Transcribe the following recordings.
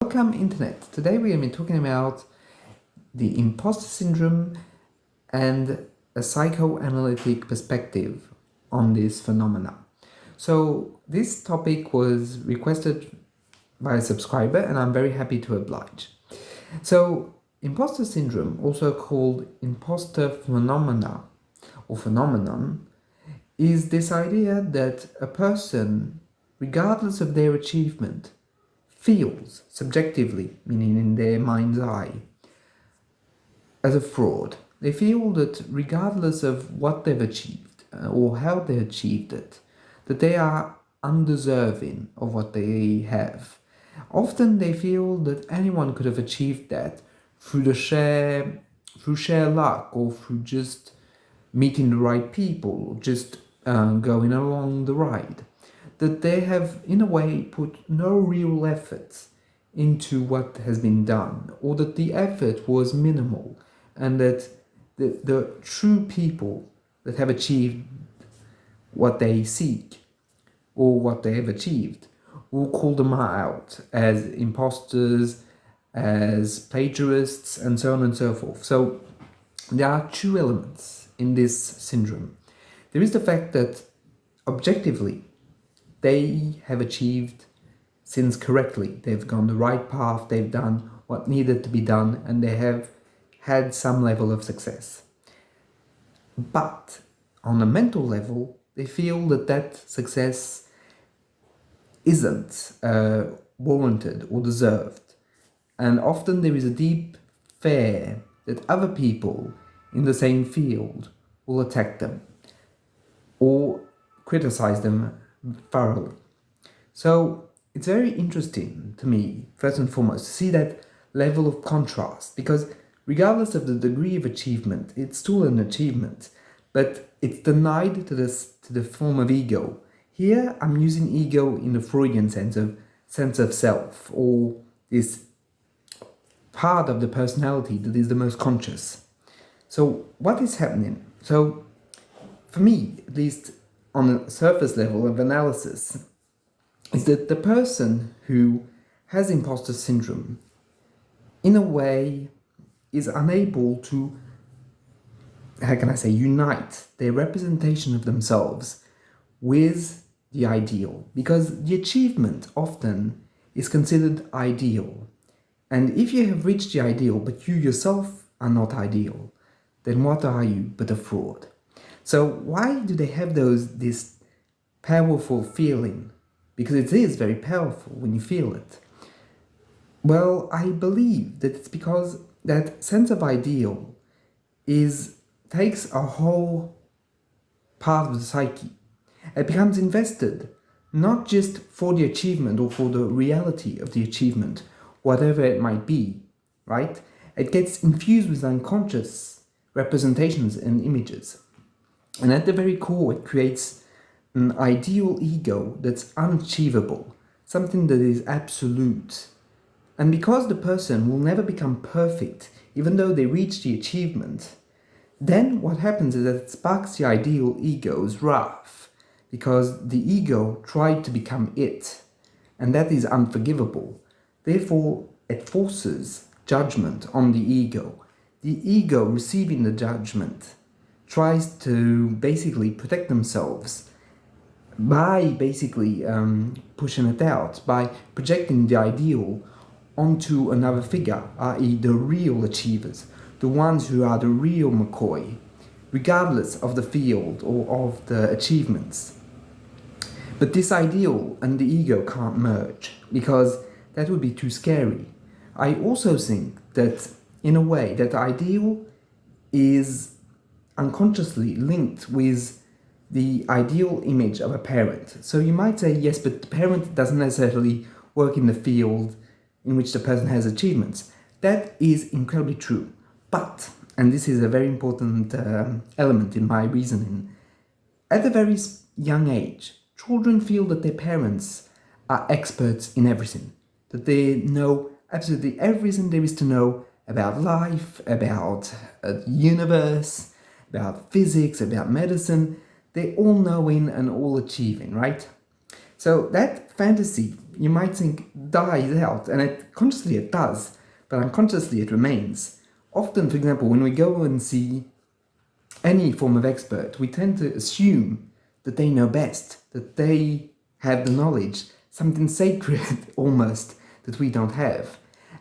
Welcome Internet. Today we're going to be talking about the imposter syndrome and a psychoanalytic perspective on this phenomena. So this topic was requested by a subscriber and I'm very happy to oblige. So imposter syndrome, also called imposter phenomena or phenomenon, is this idea that a person, regardless of their achievement, feels subjectively, meaning in their mind's eye, as a fraud. They feel that regardless of what they've achieved or how they achieved it, that they are undeserving of what they have. Often they feel that anyone could have achieved that through sheer luck or through just meeting the right people, or just going along the ride. That they have, in a way, put no real effort into what has been done, or that the effort was minimal, and that the true people that have achieved what they seek, or what they have achieved, will call them out as imposters, as plagiarists, and so on and so forth. So there are two elements in this syndrome. There is the fact that objectively, they have achieved things correctly. They've gone the right path, they've done what needed to be done, and they have had some level of success. But on a mental level, they feel that that success isn't warranted or deserved. And often there is a deep fear that other people in the same field will attack them or criticize them thoroughly. So it's very interesting to me, first and foremost, to see that level of contrast, because regardless of the degree of achievement, it's still an achievement, but it's denied to the form of ego. Here I'm using ego in the Freudian sense of self, or this part of the personality that is the most conscious. So what is happening? So for me, at least on a surface level of analysis, is that the person who has imposter syndrome, in a way, is unable to, unite their representation of themselves with the ideal, because the achievement often is considered ideal. And if you have reached the ideal, but you yourself are not ideal, then what are you but a fraud? So why do they have this powerful feeling? Because it is very powerful when you feel it. Well, I believe that it's because that sense of ideal takes a whole part of the psyche. It becomes invested not just for the achievement or for the reality of the achievement, whatever it might be, right? It gets infused with unconscious representations and images. And at the very core, it creates an ideal ego that's unachievable, something that is absolute. And because the person will never become perfect, even though they reach the achievement, then what happens is that it sparks the ideal ego's wrath, because the ego tried to become it, and that is unforgivable. Therefore, it forces judgment on the ego. The ego, receiving the judgment, tries to basically protect themselves by basically pushing it out, by projecting the ideal onto another figure, i.e. the real achievers, the ones who are the real McCoy, regardless of the field or of the achievements. But this ideal and the ego can't merge, because that would be too scary. I also think that, in a way, that ideal is unconsciously linked with the ideal image of a parent. So you might say, yes, but the parent doesn't necessarily work in the field in which the person has achievements. That is incredibly true. But, and this is a very important element in my reasoning, at a very young age, children feel that their parents are experts in everything, that they know absolutely everything there is to know about life, about the universe, about physics, about medicine. They're all knowing and all achieving, right? So that fantasy, you might think, dies out, and consciously it does, but unconsciously it remains. Often, for example, when we go and see any form of expert, we tend to assume that they know best, that they have the knowledge, something sacred almost that we don't have.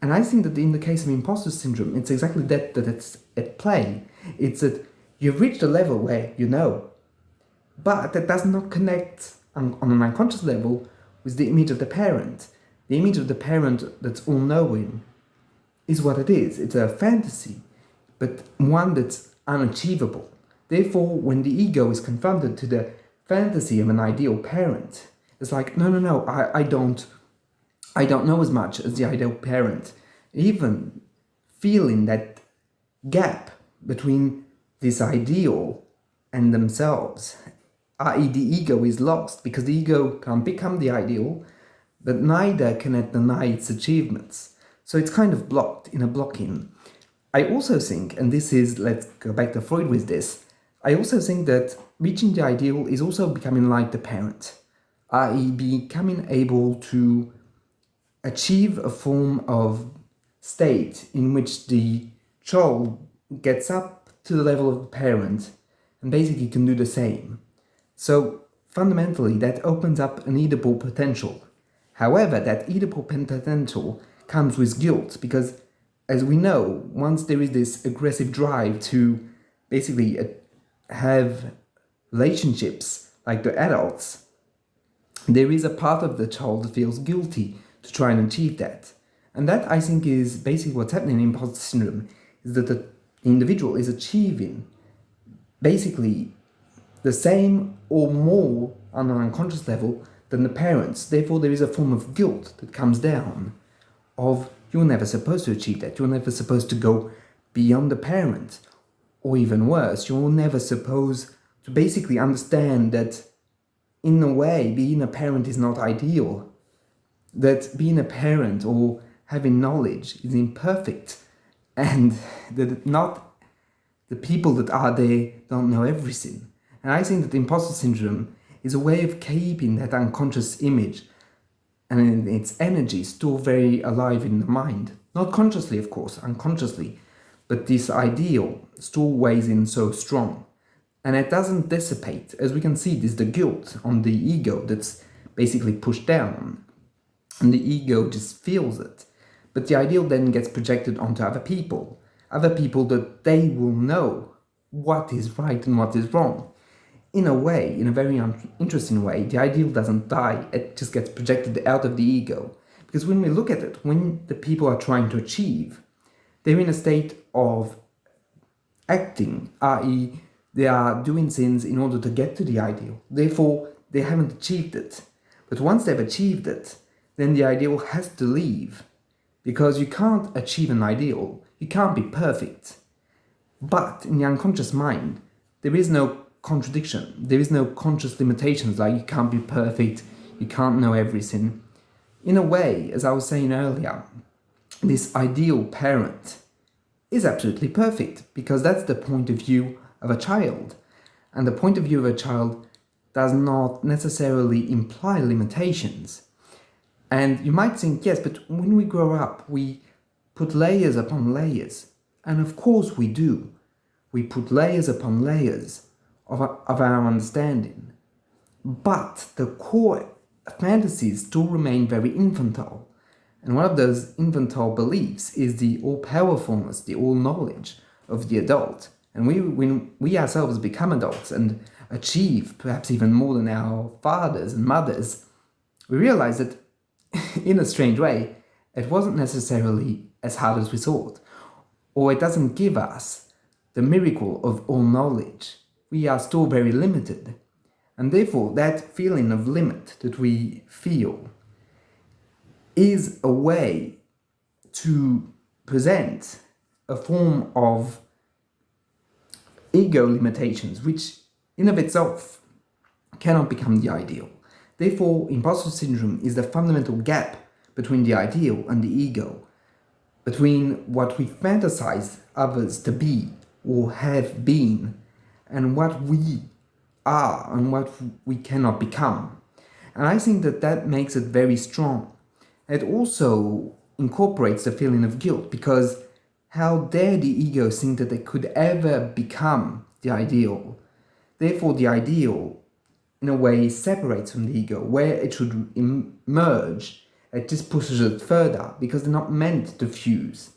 And I think that in the case of imposter syndrome, it's exactly that it's at play. It's that you've reached a level where you know, but that does not connect on an unconscious level with the image of the parent. The image of the parent that's all-knowing is what it is. It's a fantasy, but one that's unachievable. Therefore, when the ego is confronted to the fantasy of an ideal parent, it's like, no, I don't know as much as the ideal parent. Even feeling that gap between this ideal and themselves, i.e. the ego is lost, because the ego can't become the ideal, but neither can it deny its achievements. So it's kind of blocked in a blocking. I also think, and this is, let's go back to Freud with this, I also think that reaching the ideal is also becoming like the parent, i.e. becoming able to achieve a form of state in which the child gets up to the level of the parent and basically can do the same. So fundamentally that opens up an Oedipal potential. However, that Oedipal potential comes with guilt, because as we know, once there is this aggressive drive to basically have relationships like the adults, there is a part of the child that feels guilty to try and achieve that. And that, I think, is basically what's happening in imposter syndrome, is that the individual is achieving basically the same or more on an unconscious level than the parents. Therefore, there is a form of guilt that comes down of, you're never supposed to achieve that. You're never supposed to go beyond the parent. Or even worse, you're never supposed to basically understand that, in a way, being a parent is not ideal. That being a parent or having knowledge is imperfect. And that not the people that are there don't know everything. And I think that imposter syndrome is a way of keeping that unconscious image and its energy still very alive in the mind. Not consciously, of course, unconsciously. But this ideal still weighs in so strong. And it doesn't dissipate. As we can see, there's the guilt on the ego that's basically pushed down. And the ego just feels it. But the ideal then gets projected onto other people. Other people that they will know what is right and what is wrong. In a way, in a very interesting way, the ideal doesn't die. It just gets projected out of the ego. Because when we look at it, when the people are trying to achieve, they're in a state of acting, i.e. they are doing things in order to get to the ideal. Therefore, they haven't achieved it. But once they've achieved it, then the ideal has to leave. Because you can't achieve an ideal. You can't be perfect. But in the unconscious mind, there is no contradiction. There is no conscious limitations, like you can't be perfect, you can't know everything. In a way, as I was saying earlier, this ideal parent is absolutely perfect, because that's the point of view of a child. And the point of view of a child does not necessarily imply limitations. And you might think, yes, but when we grow up, we put layers upon layers. And of course we do. We put layers upon layers of our understanding. But the core fantasies still remain very infantile. And one of those infantile beliefs is the all-powerfulness, the all-knowledge of the adult. And when we ourselves become adults and achieve perhaps even more than our fathers and mothers, we realize that, in a strange way, it wasn't necessarily as hard as we thought. Or it doesn't give us the miracle of all knowledge. We are still very limited. And therefore, that feeling of limit that we feel is a way to present a form of ego limitations, which in of itself cannot become the ideal. Therefore, imposter syndrome is the fundamental gap between the ideal and the ego, between what we fantasize others to be or have been, and what we are and what we cannot become. And I think that that makes it very strong. It also incorporates the feeling of guilt, because how dare the ego think that they could ever become the ideal? Therefore, the ideal, in a way, separates from the ego. Where it should emerge, it just pushes it further, because they're not meant to fuse.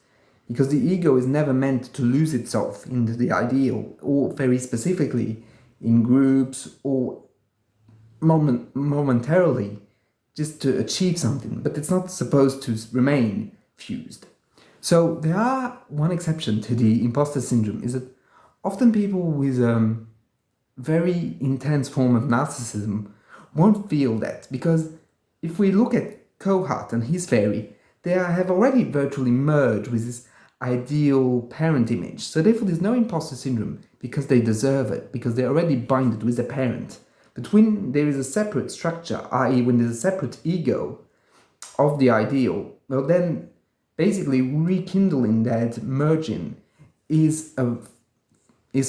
Because the ego is never meant to lose itself into the ideal, or very specifically in groups or momentarily, just to achieve something, but it's not supposed to remain fused. So there are one exception to the imposter syndrome, is that often people with very intense form of narcissism won't feel that, because if we look at Kohut and his fairy, they have already virtually merged with this ideal parent image. So therefore there's no imposter syndrome, because they deserve it, because they're already binded with the parent. But when there is a separate structure, i.e. when there's a separate ego of the ideal, well then basically rekindling that merging is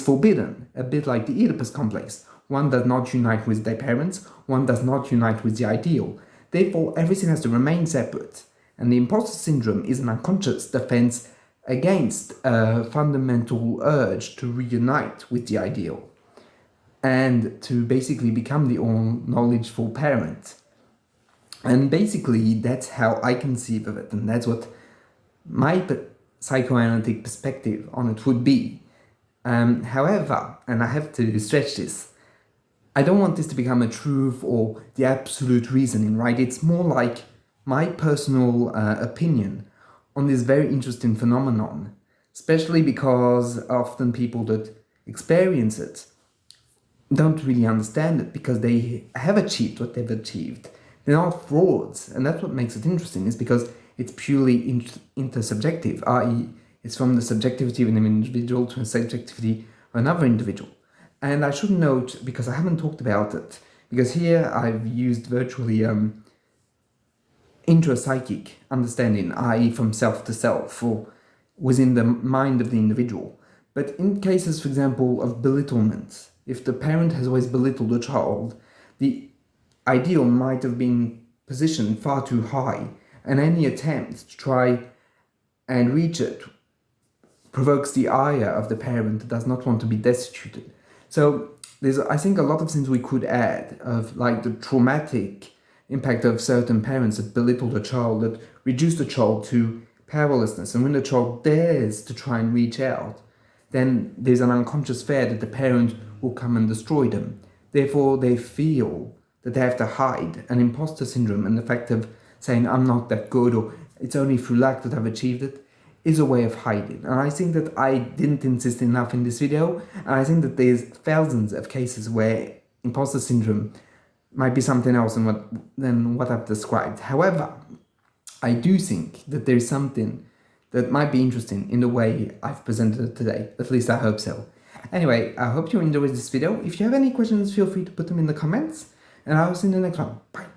forbidden, a bit like the Oedipus complex. One does not unite with their parents, one does not unite with the ideal. Therefore, everything has to remain separate. And the imposter syndrome is an unconscious defense against a fundamental urge to reunite with the ideal and to basically become the all-knowledgeful parent. And basically, that's how I conceive of it, and that's what my psychoanalytic perspective on it would be. However, and I have to stretch this, I don't want this to become a truth or the absolute reasoning, right? It's more like my personal opinion on this very interesting phenomenon, especially because often people that experience it don't really understand it, because they have achieved what they've achieved. They're not frauds, and that's what makes it interesting, is because it's purely intersubjective, i.e. it's from the subjectivity of an individual to a subjectivity of another individual. And I should note, because I haven't talked about it, because here I've used virtually intrapsychic understanding, i.e. from self to self, or within the mind of the individual. But in cases, for example, of belittlement, if the parent has always belittled the child, the ideal might have been positioned far too high, and any attempt to try and reach it provokes the ire of the parent that does not want to be destituted. So there's, I think, a lot of things we could add, of like the traumatic impact of certain parents that belittle the child, that reduce the child to powerlessness, and when the child dares to try and reach out, then there's an unconscious fear that the parent will come and destroy them. Therefore, they feel that they have to hide. An imposter syndrome and the fact of saying, I'm not that good, or it's only through luck that I've achieved it, is a way of hiding. And I think that I didn't insist enough in this video, and I think that there's thousands of cases where imposter syndrome might be something else than what I've described. However, I do think that there's something that might be interesting in the way I've presented it today. At least I hope so. Anyway, I hope you enjoyed this video. If you have any questions, feel free to put them in the comments, and I'll see you in the next one. Bye.